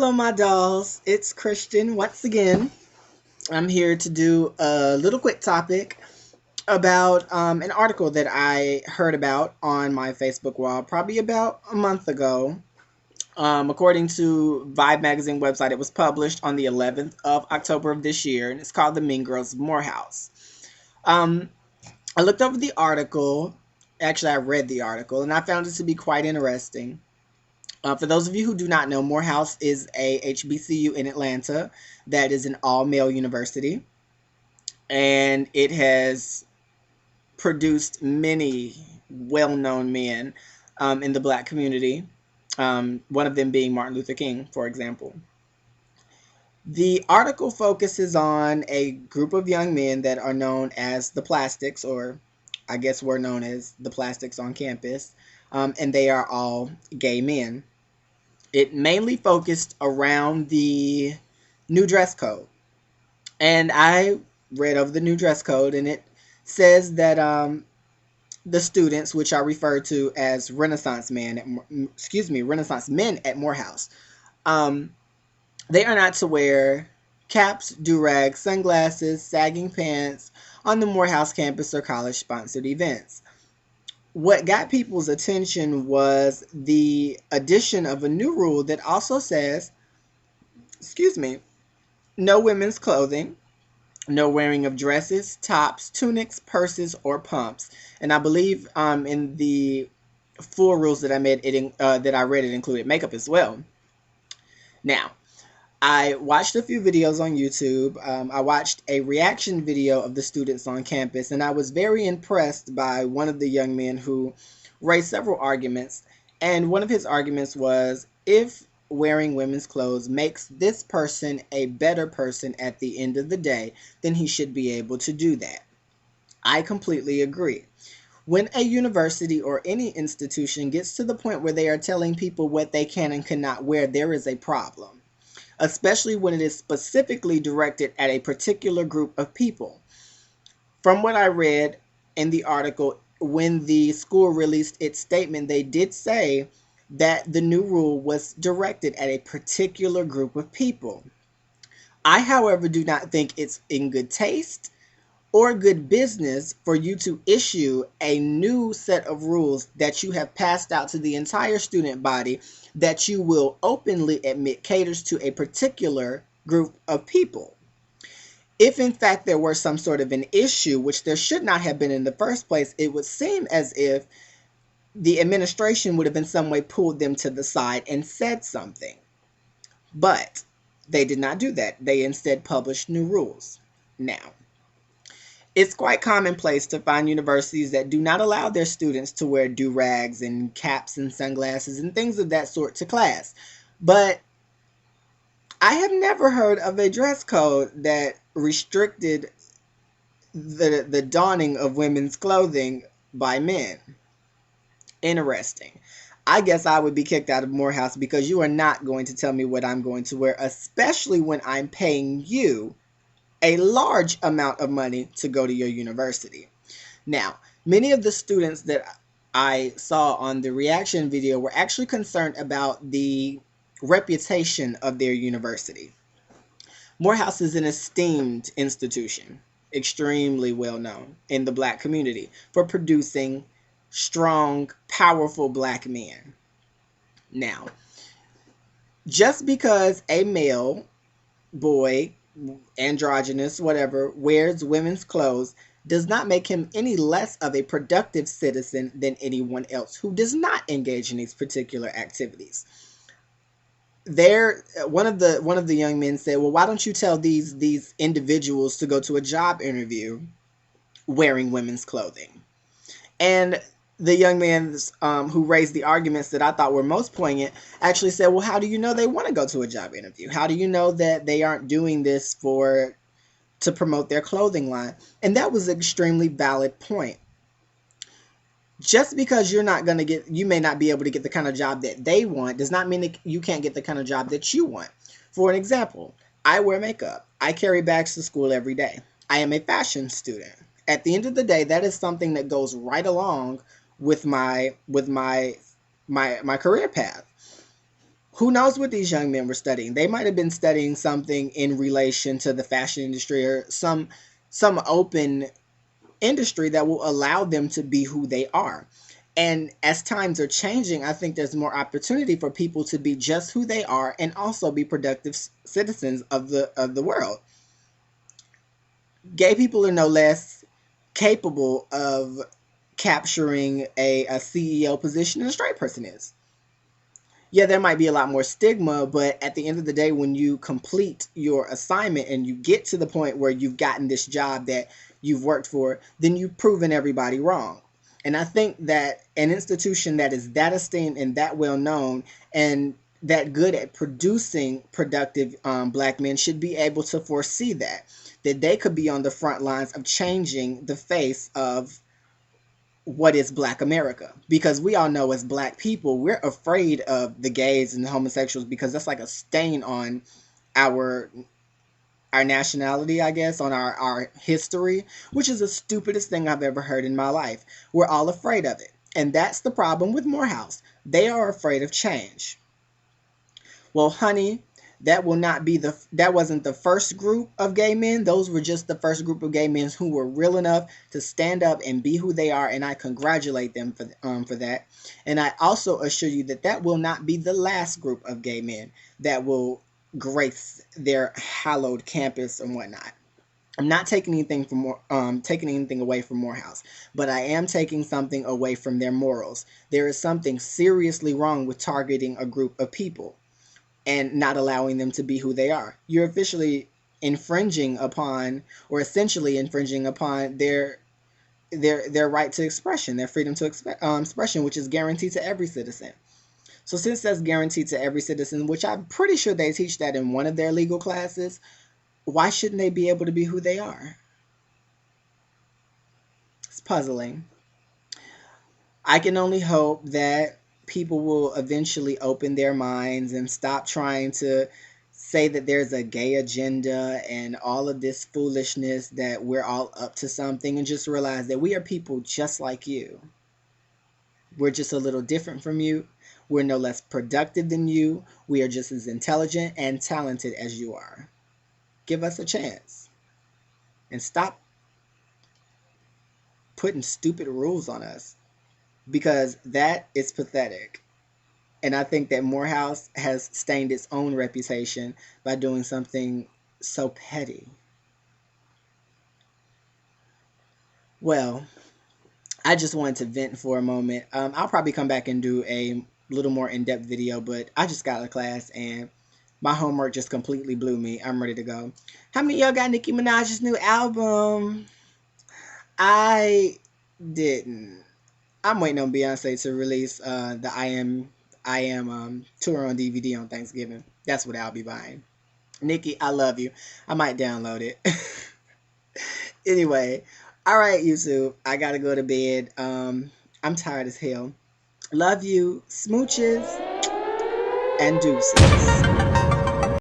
Hello, my dolls. It's Christian once again. I'm here to do a little quick topic about an article that I heard about on my Facebook wall probably about a month ago. According to Vibe magazine website, it was published on the 11th of October of this year, and it's called "The Mean Girls of Morehouse." Um, I looked over the article. Actually, I read the article, and I found it to be quite interesting. For those of you who do not know, Morehouse is a HBCU in Atlanta that is an all-male university, and it has produced many well-known men in the Black community. One of them being Martin Luther King, for example. The article focuses on a group of young men that are known as the Plastics, or I guess we're known as the Plastics on campus, and they are all gay men. It mainly focused around the new dress code. And I read over the new dress code, and it says that the students, which are referred to as Renaissance men at Morehouse, um, they are not to wear caps, do-rags, sunglasses, sagging pants on the Morehouse campus or college-sponsored events. What got people's attention was the addition of a new rule that also says, excuse me, no women's clothing, no wearing of dresses, tops, tunics, purses, or pumps. And I believe in the full rules that I read, it included makeup as well. Now, I watched a few videos on YouTube. I watched a reaction video of the students on campus, and I was very impressed by one of the young men who raised several arguments. And one of his arguments was, if wearing women's clothes makes this person a better person at the end of the day, then he should be able to do that. I completely agree. When a university or any institution gets to the point where they are telling people what they can and cannot wear, there is a problem, especially when it is specifically directed at a particular group of people. From what I read in the article, when the school released its statement, they did say that the new rule was directed at a particular group of people. I, however, do not think it's in good taste or good business for you to issue a new set of rules that you have passed out to the entire student body that you will openly admit caters to a particular group of people. If in fact there were some sort of an issue, which there should not have been in the first place, it would seem as if the administration would have in some way pulled them to the side and said something. But they did not do that. They instead published new rules. Now, it's quite commonplace to find universities that do not allow their students to wear do-rags and caps and sunglasses and things of that sort to class. But I have never heard of a dress code that restricted the donning of women's clothing by men. Interesting. I guess I would be kicked out of Morehouse because you are not going to tell me what I'm going to wear, especially when I'm paying you a large amount of money to go to your university. Now, many of the students that I saw on the reaction video were actually concerned about the reputation of their university. Morehouse is an esteemed institution, extremely well known in the Black community for producing strong, powerful Black men. Now, just because a male, boy, androgynous, whatever, wears women's clothes does not make him any less of a productive citizen than anyone else who does not engage in these particular activities. One of the young men said, "Well, why don't you tell these individuals to go to a job interview wearing women's clothing?" And the young man who raised the arguments that I thought were most poignant actually said, "Well, how do you know they want to go to a job interview? How do you know that they aren't doing this to promote their clothing line?" And that was an extremely valid point. Just because you may not be able to get the kind of job that they want does not mean that you can't get the kind of job that you want. For an example, I wear makeup. I carry bags to school every day. I am a fashion student. At the end of the day, that is something that goes right along with my career path. Who knows what these young men were studying? They might have been studying something in relation to the fashion industry or some open industry that will allow them to be who they are. And as times are changing, I think there's more opportunity for people to be just who they are and also be productive citizens of the world. Gay people are no less capable of capturing a CEO position than a straight person is. Yeah, there might be a lot more stigma, but at the end of the day, when you complete your assignment and you get to the point where you've gotten this job that you've worked for, then you've proven everybody wrong. And I think that an institution that is that esteemed and that well known and that good at producing productive black men should be able to foresee that they could be on the front lines of changing the face of what is black America, because we all know as black people we're afraid of the gays and the homosexuals because that's like a stain on our our nationality, I guess, on our history, which is the stupidest thing I've ever heard in my life. We're all afraid of it, and that's the problem with Morehouse. They are afraid of change. Well, honey, that wasn't the first group of gay men. Those were just the first group of gay men who were real enough to stand up and be who they are, and I congratulate them for that. And I also assure you that that will not be the last group of gay men that will grace their hallowed campus and whatnot. I'm not taking anything from taking anything away from Morehouse, but I am taking something away from their morals. There is something seriously wrong with targeting a group of people and not allowing them to be who they are. You're officially infringing upon, or essentially infringing upon their right to expression, their freedom to expression, which is guaranteed to every citizen. So since that's guaranteed to every citizen, which I'm pretty sure they teach that in one of their legal classes, why shouldn't they be able to be who they are? It's puzzling. I can only hope that people will eventually open their minds and stop trying to say that there's a gay agenda and all of this foolishness, that we're all up to something, and just realize that we are people just like you. We're just a little different from you. We're no less productive than you. We are just as intelligent and talented as you are. Give us a chance and stop putting stupid rules on us, because that is pathetic. And I think that Morehouse has stained its own reputation by doing something so petty. Well, I just wanted to vent for a moment. I'll probably come back and do a little more in depth video, but I just got out of class and my homework just completely blew me. I'm ready to go. How many of y'all got Nicki Minaj's new album? I didn't. I'm waiting on Beyonce to release the I am tour on DVD on Thanksgiving. That's what I'll be buying. Nikki, I love you. I might download it. Anyway, all right, YouTube. I gotta go to bed. I'm tired as hell. Love you. Smooches and deuces.